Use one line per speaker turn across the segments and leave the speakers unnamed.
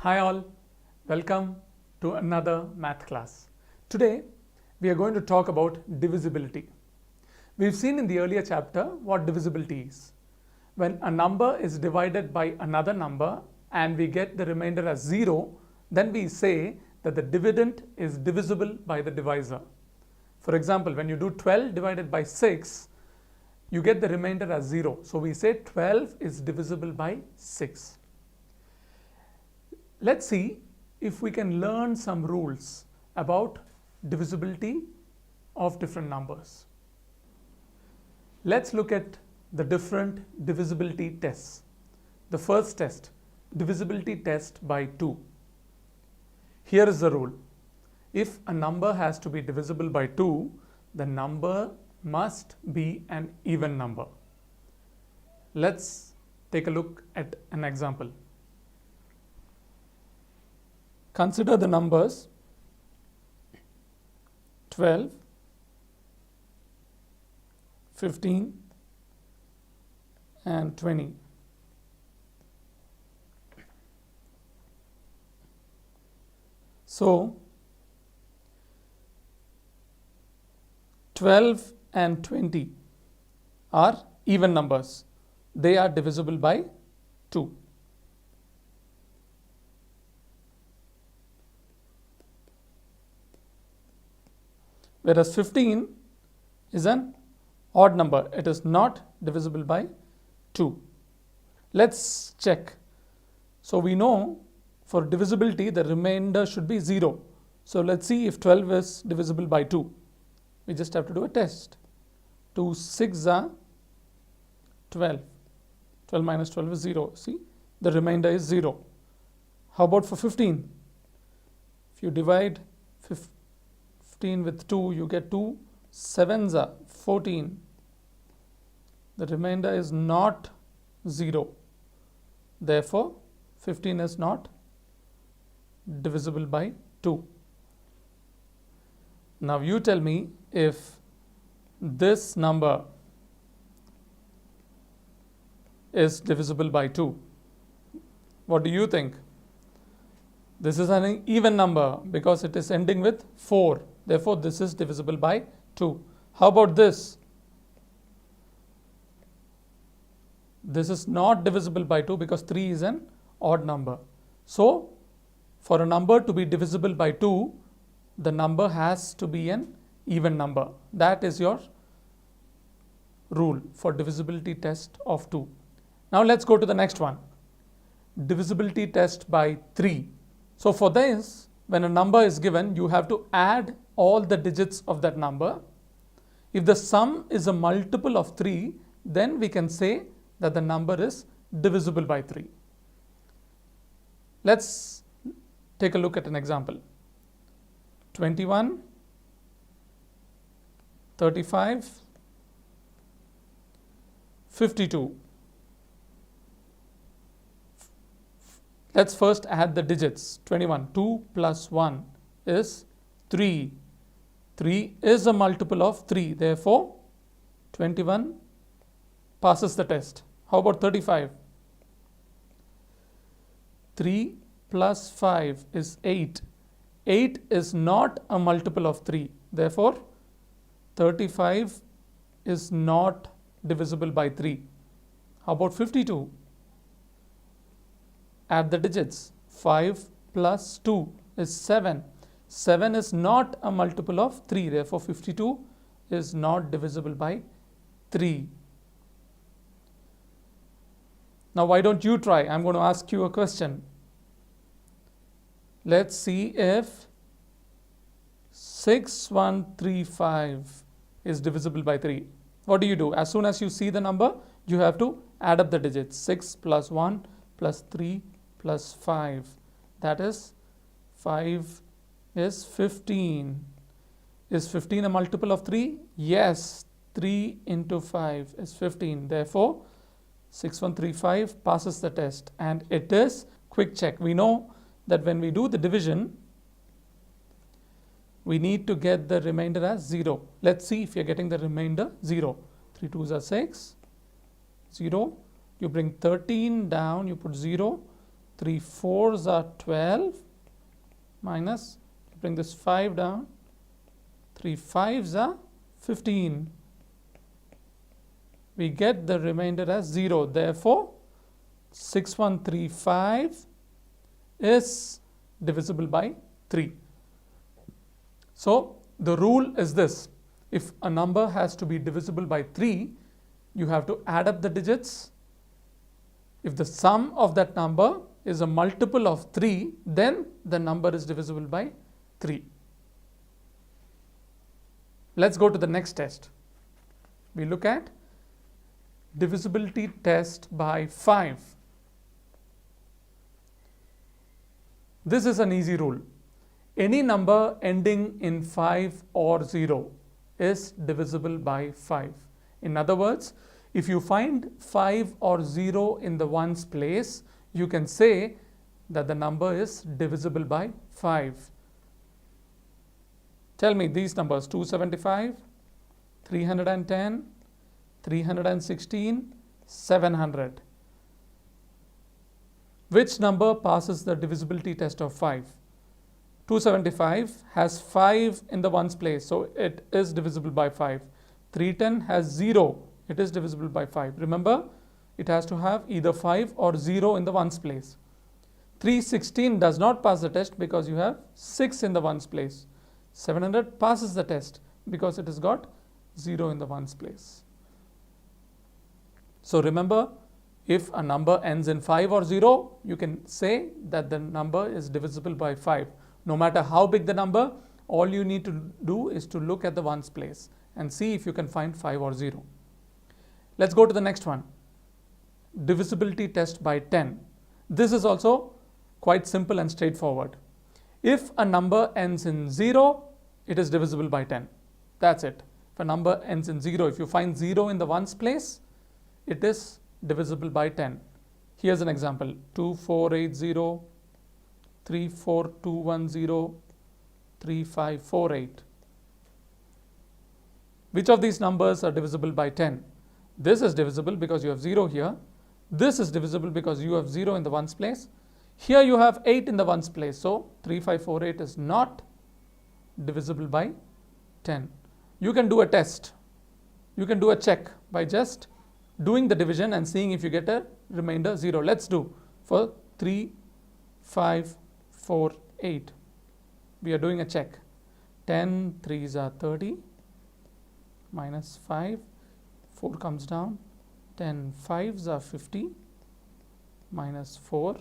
Hi all, welcome to another math class. Today we are going to talk about divisibility. We've seen in the earlier chapter what divisibility is. When a number is divided by another number and we get the remainder as 0, then we say that the dividend is divisible by the divisor. For example, when you do 12 divided by 6, you get the remainder as 0. So we say 12 is divisible by 6. Let's see if we can learn some rules about divisibility of different numbers. Let's look at the different divisibility tests. The first test, divisibility test by 2. Here is the rule. If a number has to be divisible by 2, the number must be an even number. Let's take a look at an example. Consider the numbers 12, 15 and 20. So 12 and 20 are even numbers. They are divisible by 2. Whereas 15 is an odd number. It is not divisible by 2. Let's check. So we know for divisibility the remainder should be 0. So let's see if 12 is divisible by 2. We just have to do a test. 2 6 are 12. 12 minus 12 is 0. See, the remainder is 0. How about for 15? If you divide 15 with 2, you get 2 7s are 14. The remainder is not 0. Therefore, 15 is not divisible by 2. Now you tell me if this number is divisible by 2. What do you think? This is an even number because it is ending with 4. Therefore, this is divisible by 2. How about this? This is not divisible by 2 because 3 is an odd number. So, for a number to be divisible by 2, the number has to be an even number. That is your rule for divisibility test of 2. Now, let's go to the next one. Divisibility test by 3. So, for this, when a number is given, you have to add all the digits of that number. If the sum is a multiple of 3, then we can say that the number is divisible by 3. Let's take a look at an example. 21, 35, 52. Let's first add the digits. 21, 2 plus 1 is 3. 3 is a multiple of 3. Therefore, 21 passes the test. How about 35? 3 plus 5 is 8. 8 is not a multiple of 3. Therefore, 35 is not divisible by 3. How about 52? Add the digits. 5 plus 2 is 7. 7 is not a multiple of 3. Therefore, 52 is not divisible by 3. Now, why don't you try? I'm going to ask you a question. Let's see if 6135 is divisible by 3. What do you do? As soon as you see the number, you have to add up the digits. 6 plus 1 plus 3 plus 5. That is 5 is 15. Is 15 a multiple of 3? Yes. 3 into 5 is 15. Therefore, 6135 passes the test, and it is quick check. We know that when we do the division, we need to get the remainder as 0. Let's see if you're getting the remainder 0. 3 2s are 6, 0. You bring 13 down, you put 0. 3 4s are 12 minus, bring this 5 down, 3 5s are 15. We get the remainder as 0. Therefore, 6135 is divisible by 3. So, the rule is this. If a number has to be divisible by 3, you have to add up the digits. If the sum of that number is a multiple of 3, then the number is divisible by 3. Let's go to the next test. We look at divisibility test by 5. This is an easy rule. Any number ending in 5 or 0 is divisible by 5. In other words, if you find 5 or 0 in the ones place, you can say that the number is divisible by 5. Tell me these numbers: 275, 310, 316, 700. Which number passes the divisibility test of 5? 275 has 5 in the ones place, so it is divisible by 5. 310 has 0, it is divisible by 5. Remember, it has to have either 5 or 0 in the ones place. 316 does not pass the test because you have 6 in the ones place. 700 passes the test because it has got 0 in the ones place. So remember, if a number ends in 5 or 0, you can say that the number is divisible by 5. No matter how big the number, all you need to do is to look at the ones place and see if you can find 5 or 0. Let's go to the next one. Divisibility test by 10. This is also quite simple and straightforward. If a number ends in 0, it is divisible by 10. That's it. If a number ends in 0, if you find 0 in the ones place, it is divisible by 10. Here's an example: 2480, 34210, 3548. Which of these numbers are divisible by 10? This is divisible because you have 0 here. This is divisible because you have 0 in the ones place. Here you have 8 in the ones place. So 3548 is not divisible by 10. You can do a test. You can do a check by just doing the division and seeing if you get a remainder 0. Let's do for 3548. We are doing a check. 10 3s are 30 minus 5, 4 comes down, 10 5s are 50 minus 4,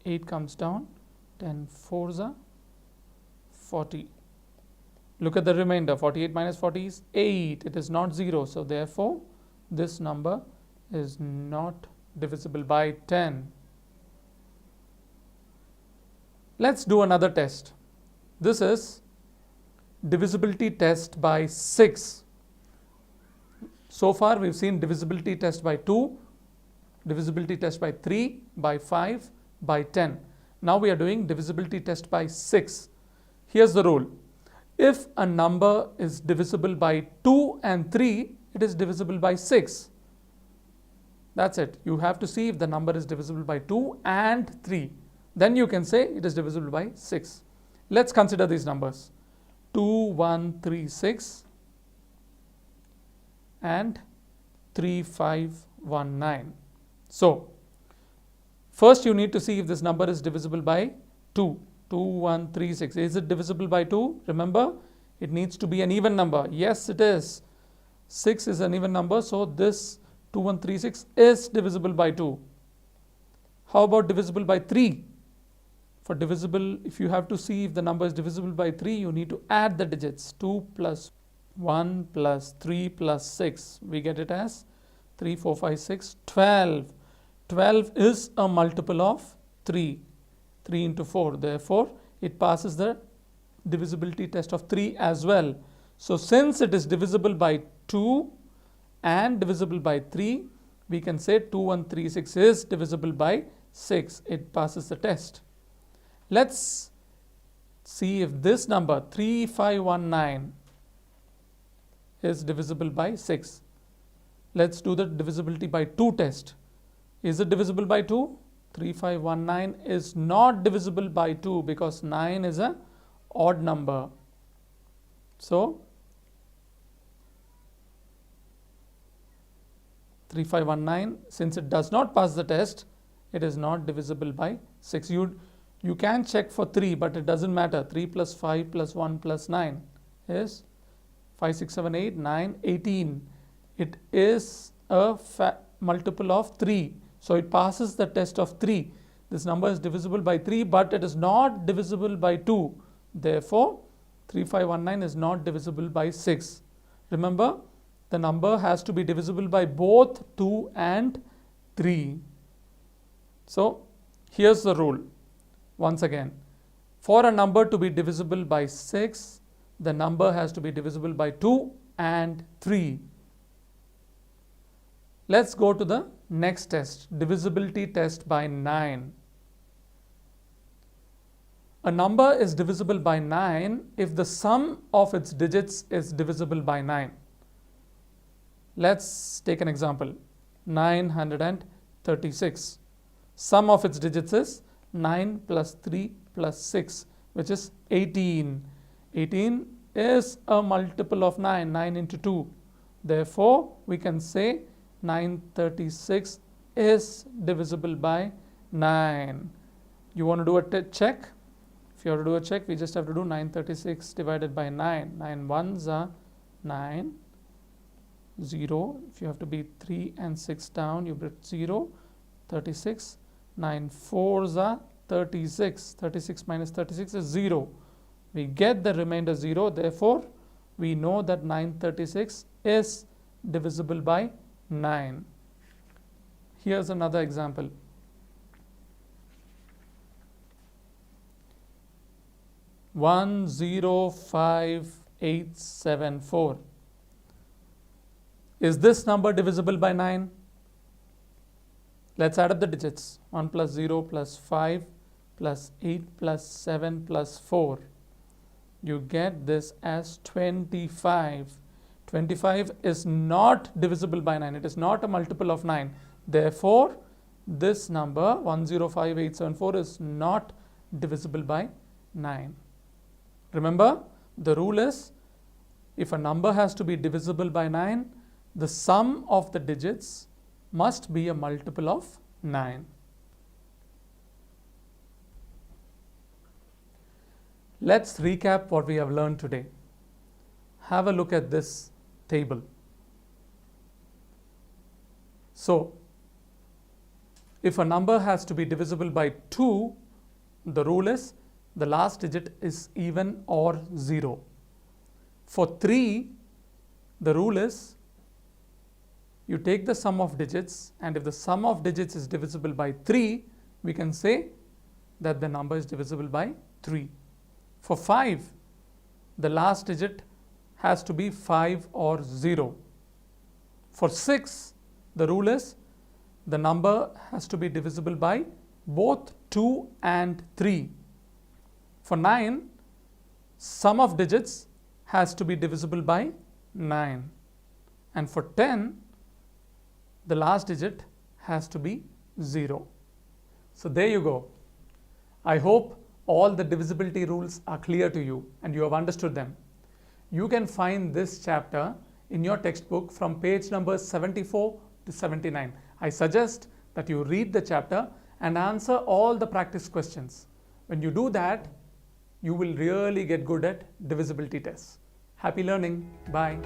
8 comes down, 10 4s are 40. Look at the remainder. 48 minus 40 is 8. It is not 0. So therefore, this number is not divisible by 10. Let's do another test. This is divisibility test by 6. So far we've seen divisibility test by 2, divisibility test by 3, by 5, by 10. Now we are doing divisibility test by 6. Here's the rule. If a number is divisible by 2 and 3, it is divisible by 6. That's it. You have to see if the number is divisible by 2 and 3. Then you can say it is divisible by 6. Let's consider these numbers: 2136 and 3519. So, first you need to see if this number is divisible by 2. 2136. Is it divisible by 2? Remember, it needs to be an even number. Yes, it is. 6 is an even number, so this 2136 is divisible by 2. How about divisible by 3? For divisible, if you have to see if the number is divisible by 3, you need to add the digits. 2 plus 1 plus 3 plus 6. We get it as 3, 4, 5, 6, 12. 12 is a multiple of 3. 3 into 4. Therefore, it passes the divisibility test of 3 as well. So, since it is divisible by 2 and divisible by 3, we can say 2136 is divisible by 6. It passes the test. Let's see if this number 3519 is divisible by 6. Let's do the divisibility by 2 test. Is it divisible by 2? 3519 is not divisible by 2 because 9 is an odd number. So 3519, since it does not pass the test, it is not divisible by 6. You can check for 3, but it doesn't matter. 3 plus 5 plus 1 plus 9 is 5, 6, 7, 8, 9, 18. It is a multiple of 3. So it passes the test of 3. This number is divisible by 3, but it is not divisible by 2. Therefore, 3519 is not divisible by 6. Remember, the number has to be divisible by both 2 and 3. So, here's the rule. Once again, for a number to be divisible by 6, the number has to be divisible by 2 and 3. Let's go to the next test, divisibility test by 9. A number is divisible by 9 if the sum of its digits is divisible by 9. Let's take an example. 936. Sum of its digits is 9 plus 3 plus 6, which is 18. 18 is a multiple of 9, 9 into 2. Therefore, we can say 936 is divisible by 9. You want to do a check? If you have to do a check, we just have to do 936 divided by 9. 9 ones are 9. 0. If you have to be 3 and 6 down, you put 0. 36. 9 fours are 36. 36 minus 36 is 0. We get the remainder 0. Therefore, we know that 936 is divisible by 9. Here's another example. 105874. Is this number divisible by 9? Let's add up the digits. 1 plus 0 plus 5 plus 8 plus 7 plus 4. You get this as 25. 25 is not divisible by 9. It is not a multiple of 9. Therefore, this number 105874 is not divisible by 9. Remember, the rule is if a number has to be divisible by 9, the sum of the digits must be a multiple of 9. Let's recap what we have learned today. Have a look at this table. So, if a number has to be divisible by 2, the rule is the last digit is even or 0. For 3, the rule is you take the sum of digits, and if the sum of digits is divisible by 3, we can say that the number is divisible by 3. For 5, the last digit has to be 5 or 0. For 6, the rule is the number has to be divisible by both 2 and 3. For 9, sum of digits has to be divisible by 9. And for 10, the last digit has to be 0. So there you go. I hope all the divisibility rules are clear to you and you have understood them. You can find this chapter in your textbook from page number 74 to 79. I suggest that you read the chapter and answer all the practice questions. When you do that, you will really get good at divisibility tests. Happy learning. Bye.